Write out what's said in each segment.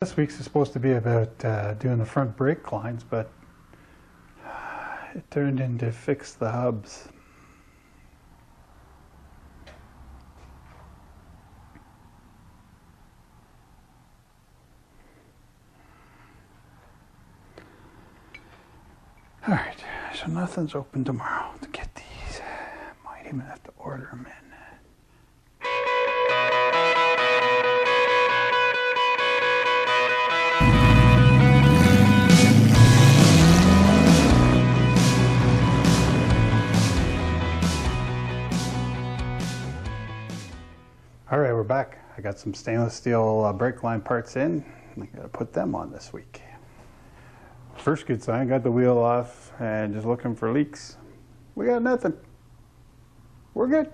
This week's is supposed to be about doing the front brake lines, but it turned into fix the hubs. Alright, so nothing's open tomorrow to get these. Might even have to order them in. Alright, we're back. I got some stainless steel brake line parts in. I gotta put them on this week. First good sign, got the wheel off and just looking for leaks. We got nothing. We're good.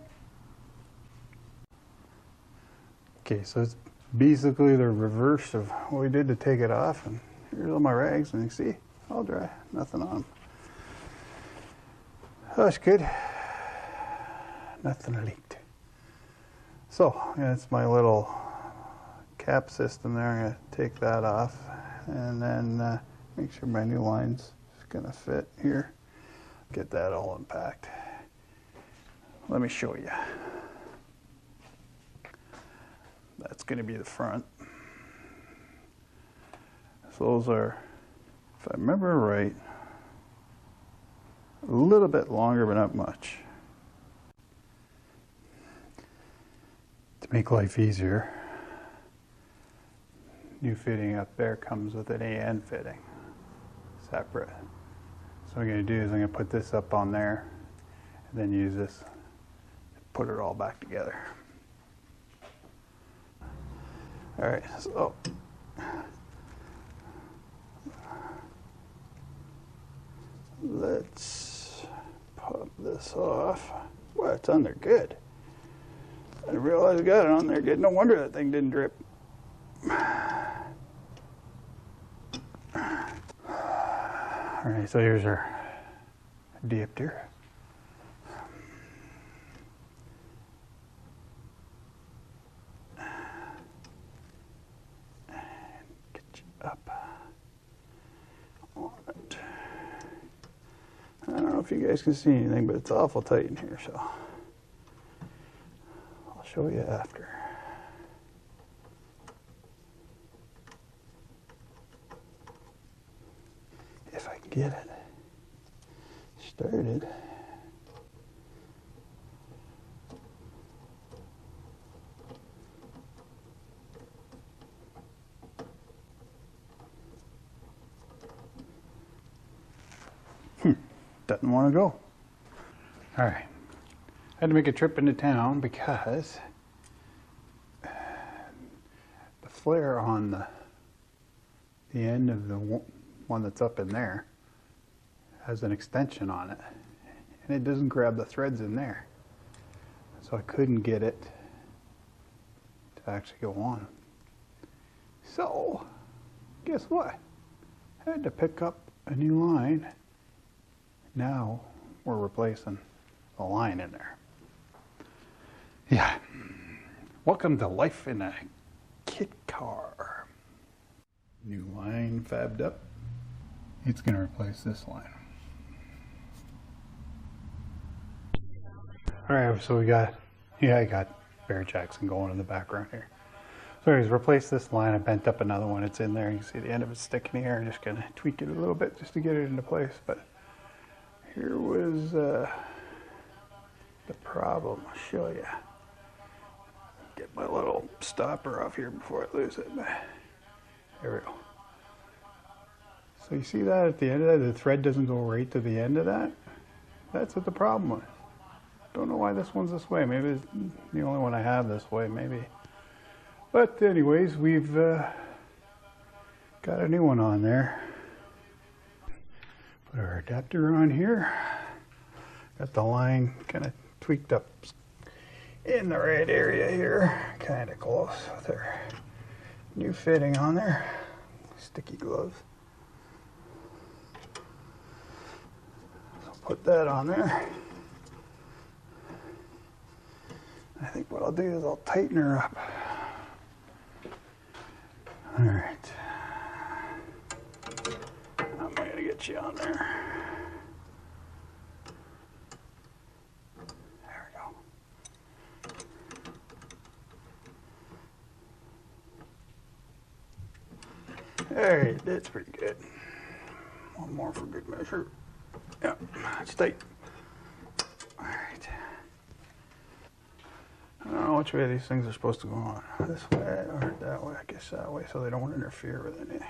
Okay, so it's basically the reverse of what we did to take it off. And here's all my rags, and you see, all dry, nothing on them. Oh, that's good. Nothing leaked. So, that's my little cap system there. I'm going to take that off and then make sure my new line's is going to fit here. Get that all unpacked. Let me show you. That's going to be the front. So those are, if I remember right, a little bit longer, but not much. To make life easier, new fitting up there comes with an AN fitting, separate. So what I'm going to do is I'm going to put this up on there and then use this to put it all back together. Alright, so let's pop this off. Well, it's on there good. I didn't realize I got it on there good. No wonder that thing didn't drip. Alright, so here's our diopter. Get you up on it. I don't know if you guys can see anything, but it's awful tight in here, so I'll show you after. If I can get it started. Doesn't want to go. All right. I had to make a trip into town because the flare on the end of the one that's up in there has an extension on it, and it doesn't grab the threads in there. So I couldn't get it to actually go on. So, guess what? I had to pick up a new line. Now we're replacing the line in there. Yeah. Welcome to life in a kit car. New line fabbed up. It's going to replace this line. Alright, so we got, I got Bear Jackson going in the background here. So anyways, replace this line. I bent up another one. It's in there. You can see the end of it's sticking here. I'm just going to tweak it a little bit just to get it into place. But here was the problem. I'll show you. Get my little stopper off here before I lose it. There we go. So you see that at the end of that, the thread doesn't go right to the end of that? That's what the problem was. Don't know why this one's this way. Maybe it's the only one I have this way, maybe. But anyways, we've got a new one on there. Put our adapter on here. Got the line kind of tweaked up in the right area here. Kind of close with our new fitting on there. Sticky gloves. So put that on there. I think what I'll do is I'll tighten her up. Alright. I'm going to get you on there. There we go. Alright, that's pretty good. One more for good measure. Yeah, it's tight. Alright. I don't know which way these things are supposed to go on. This way or that way. I guess that way, so they don't interfere with anything.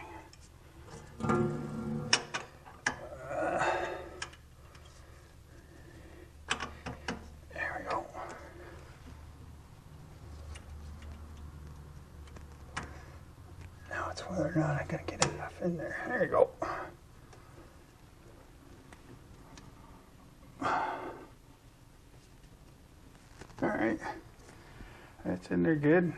There we go. Now it's whether or not I can get enough in there. There you go. Alright. That's in there good.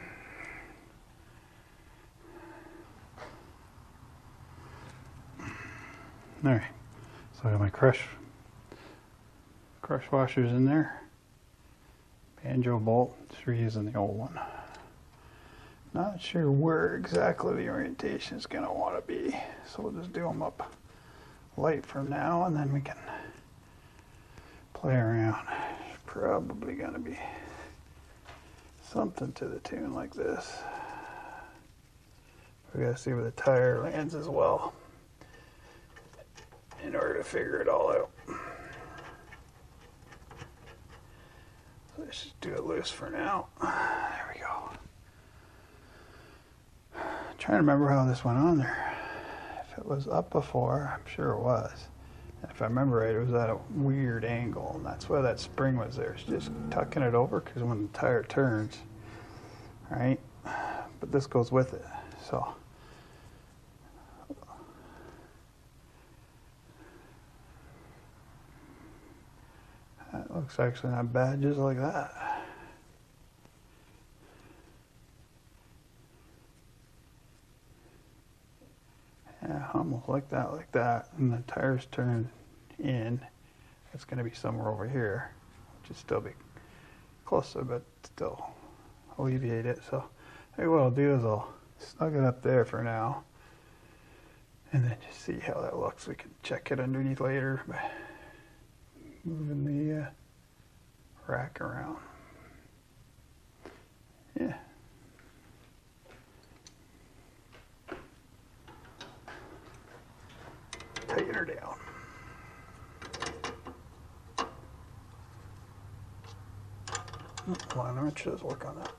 Alright. So I got my crush washers in there. Banjo bolt, just reusing the old one. Not sure where exactly the orientation is going to want to be, so we'll just do them up light for now, and then we can play around. It's probably going to be something to the tune like this. We got to see where the tire lands as well in order to figure it all out. So let's just do it loose for now. There we go. Trying to remember how this went on there. If it was up before, I'm sure it was. And if I remember right, it was at a weird angle, and that's why that spring was there. It's just tucking it over, because when the tire turns, right? But this goes with it, so. That looks actually not bad, just like that. Yeah, almost like that, and the tires turn in. It's going to be somewhere over here, which would still be closer, but still alleviate it. So maybe what I'll do is I'll snug it up there for now, and then just see how that looks. We can check it underneath later by moving the rack around. Yeah. Tighten her down. Line wrench does work on that.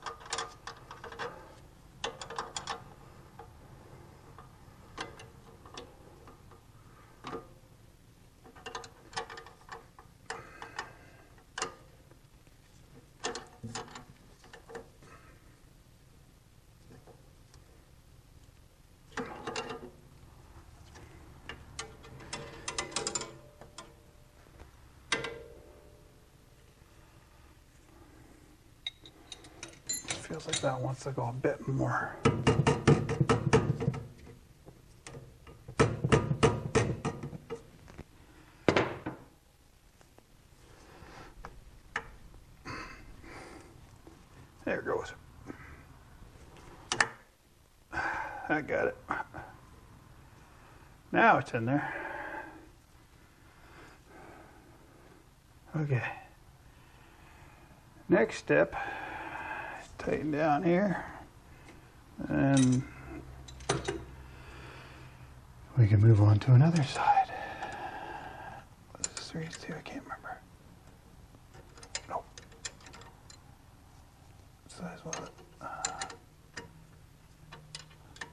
Feels like that wants to go a bit more. There it goes. I got it. Now it's in there. Okay. Next step. Tighten down here, and we can move on to another side. What is this 3/2? I can't remember. Nope. What size was it?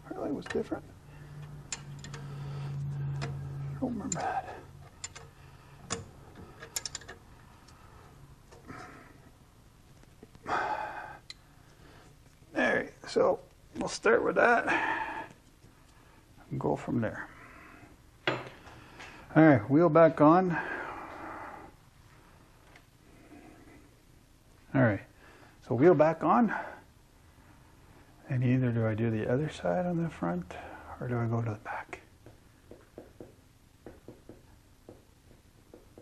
Apparently it was different. I don't remember that. So we'll start with that and go from there. All right, wheel back on. All right, so wheel back on, and either do I do the other side on the front or do I go to the back?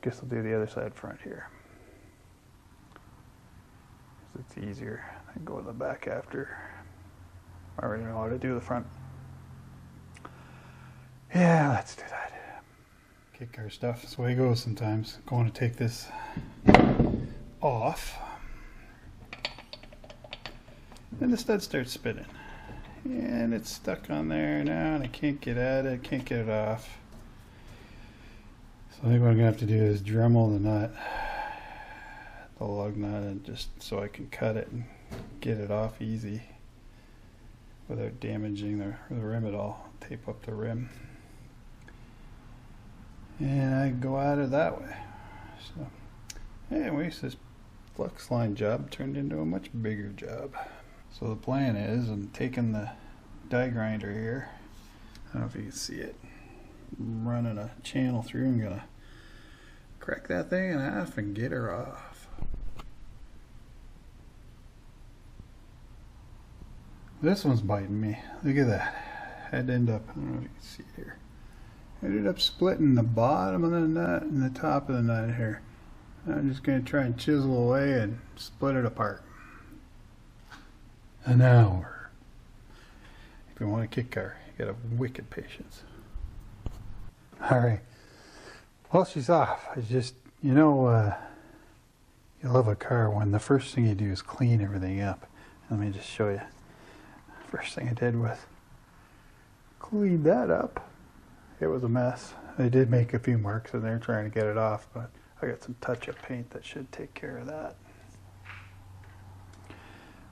Guess I'll do the other side front here. It's easier. I go to the back after. I already know how to do the front let's do that. Kick car stuff. That's the way it goes sometimes. Going to take this off. And the stud starts spinning. And it's stuck on there now, and I can't get at it, can't get it off. So I think what I'm going to have to do is Dremel the nut, the lug nut, and just so I can cut it and get it off easy without damaging the rim at all. Tape up the rim. And I go at it that way. So anyways, this flux line job turned into a much bigger job. So the plan is, I'm taking the die grinder here, I don't know if you can see it, I'm running a channel through. I'm gonna crack that thing in half and get her off. This one's biting me, look at that. I'd end up, I don't know if you can see it here, I ended up splitting the bottom of the nut and the top of the nut here. I'm just going to try and chisel away and split it apart. An hour. If you want a kick car, you got a wicked patience. Alright. Well, she's off. I just, you know, you love a car when the first thing you do is clean everything up. Let me just show you. First thing I did was clean that up. It was a mess. I did make a few marks in there trying to get it off, but I got some touch-up paint that should take care of that.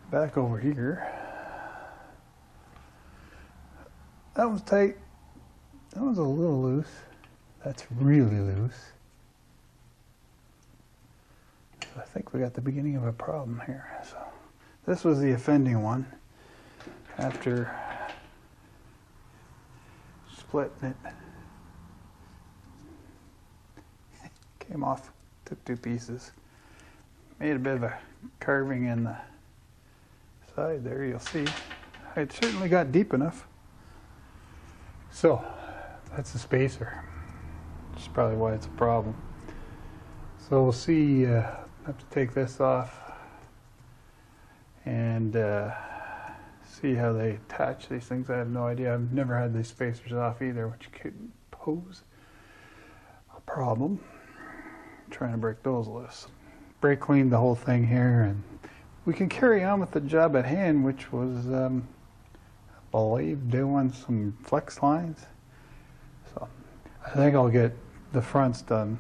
Back over here, that was tight. That was a little loose. That's really loose. So I think we got the beginning of a problem here. So this was the offending one. After splitting it, came off, took two pieces, made a bit of a carving in the side there, you'll see. It certainly got deep enough. So that's the spacer. That's probably why it's a problem. So we'll see, I have to take this off and see how they attach these things. I have no idea. I've never had these spacers off either, which could pose a problem. I'm trying to break those loose. Brake cleaned the whole thing here, and we can carry on with the job at hand, which was, I believe, doing some flex lines. So I think I'll get the fronts done.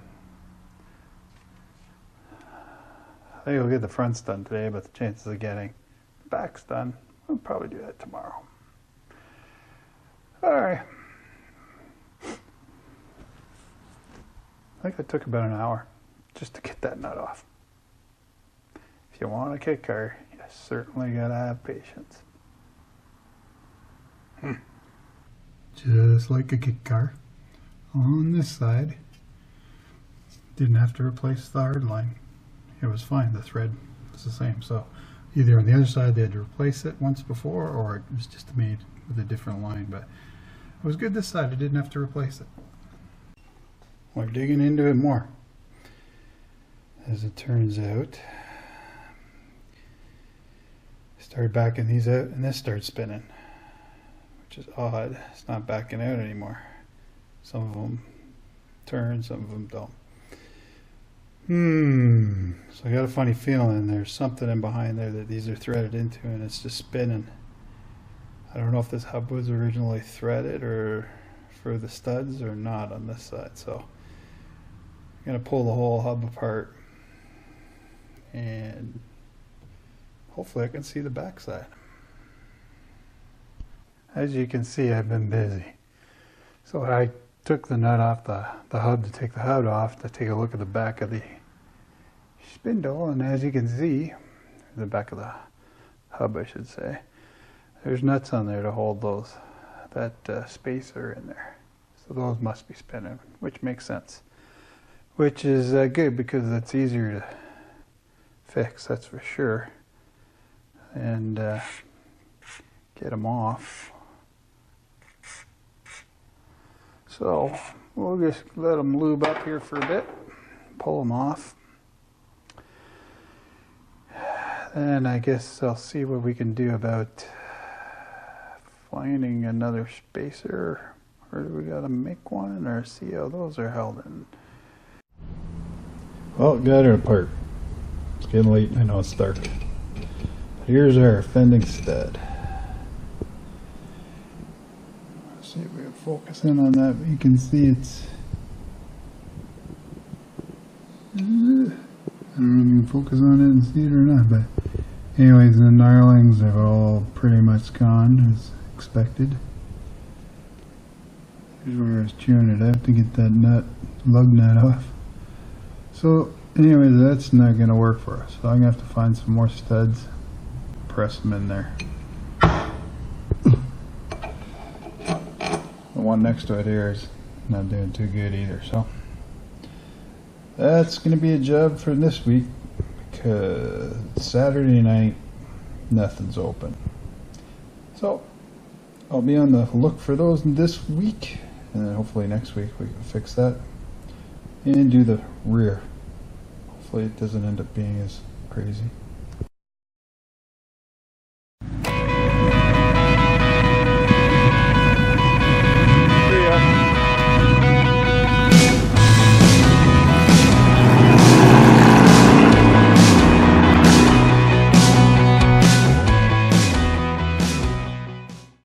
I think I'll get the fronts done today, but the chances of getting the backs done, I'll probably do that tomorrow. All right. I think it took about an hour just to get that nut off. If you want a kick car, you certainly gotta have patience. Just like a kick car, on this side, didn't have to replace the hard line. It was fine, the thread was the same. So either on the other side they had to replace it once before, or it was just made with a different line. But it was good this side, I didn't have to replace it. We're digging into it more. As it turns out, started backing these out and this started spinning, which is odd. It's not backing out anymore. Some of them turn, some of them don't. So I got a funny feeling there's something in behind there that these are threaded into, and it's just spinning. I don't know if this hub was originally threaded or for the studs or not on this side. So I'm gonna pull the whole hub apart and hopefully I can see the back side. As you can see, I've been busy. So I took the nut off the hub to take the hub off to take a look at the back of the spindle, and as you can see, the back of the hub I should say, there's nuts on there to hold that spacer in there. So those must be spinning, which makes sense. Which is good because it's easier to fix, that's for sure. And get them off. So we'll just let them lube up here for a bit, pull them off. And I guess I'll see what we can do about finding another spacer Or do we gotta make one or see how those are held in? Well, got it apart. It's getting late, I know it's dark. But here's our fending stud. Let's see if we can focus in on that, but you can see it's... I don't know if you can focus on it and see it or not, but anyways, the gnarlings have all pretty much gone as expected. Here's where I was chewing it out to get that lug nut off. So anyways, that's not going to work for us. So I'm going to have to find some more studs, press them in there. The one next to it here is not doing too good either. So that's going to be a job for this week, because Saturday night nothing's open. So I'll be on the look for those this week, and then hopefully next week we can fix that and do the rear. Hopefully it doesn't end up being as crazy.